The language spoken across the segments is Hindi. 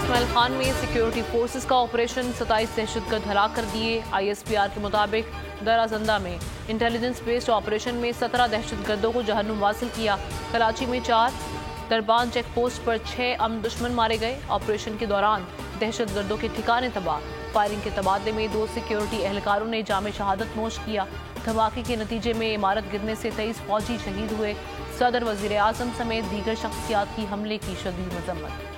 इस्माइल खान में सिक्योरिटी फोर्सेस का ऑपरेशन, 27 दहशतगर्द हलाक कर दिए। ISPR के मुताबिक दराजंदा में इंटेलिजेंस बेस्ड ऑपरेशन में 17 दहशतगर्दों को जहन्नुम वासिल किया। कराची में 4, दरबान चेक पोस्ट पर 6 अमन दुश्मन मारे गए। ऑपरेशन के दौरान दहशतगर्दों के ठिकाने तबाह। फायरिंग के तबादले में 2 सिक्योरिटी एहलकारों ने जामे शहादत नोश किया। धमाके के नतीजे में इमारत गिरने से 23 फौजी शहीद हुए। सदर, वजीर आजम समेत दीगर शख्सियात की हमले की शदीद मजम्मत।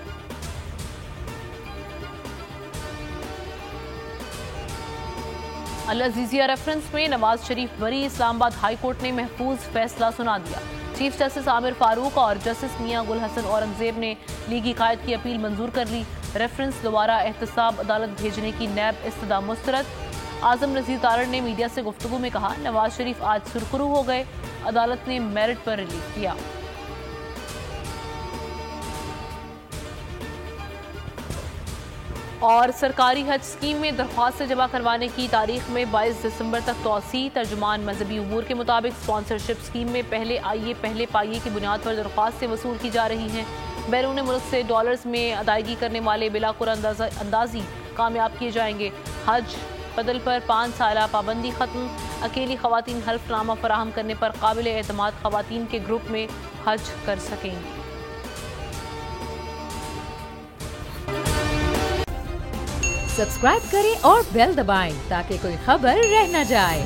अल अजीजिया रेफरेंस में नवाज शरीफ बरी, इस्लामाबाद हाई कोर्ट ने महफूज फैसला सुना दिया। चीफ जस्टिस आमिर फारूक और जस्टिस मियां गुल हसन औरंगजेब ने लीगी कायद की अपील मंजूर कर ली। रेफरेंस दोबारा एहतसाब अदालत भेजने की नैब इस्तदा मुस्तरद। आजम नजीर तारड़ ने मीडिया से गुफ्तगू में कहा, नवाज शरीफ आज सुरखरू हो गए, अदालत ने मेरिट पर रिलीफ किया। और सरकारी हज स्कीम में दरख्वास्त जमा करवाने की तारीख में 22 दिसंबर तक तौसी। तर्जुमान मजहबी उमूर के मुताबिक स्पॉन्सरशिप स्कीम में पहले आइए पहले पाइए की बुनियाद पर दरख्वास्तें वसूल की जा रही हैं। बैरून मुल्क से डॉलर्स में अदायगी करने वाले बिलाकुर अंदाजी कामयाब किए जाएंगे। हज बदल पर 5 साल पाबंदी खत्म। अकेली खवातीन हल्फनामा फराहम करने पर काबिल एतमाद खवातीन के ग्रुप में हज कर सकेंगी। सब्सक्राइब करें और बेल दबाएं ताकि कोई खबर रह न जाए।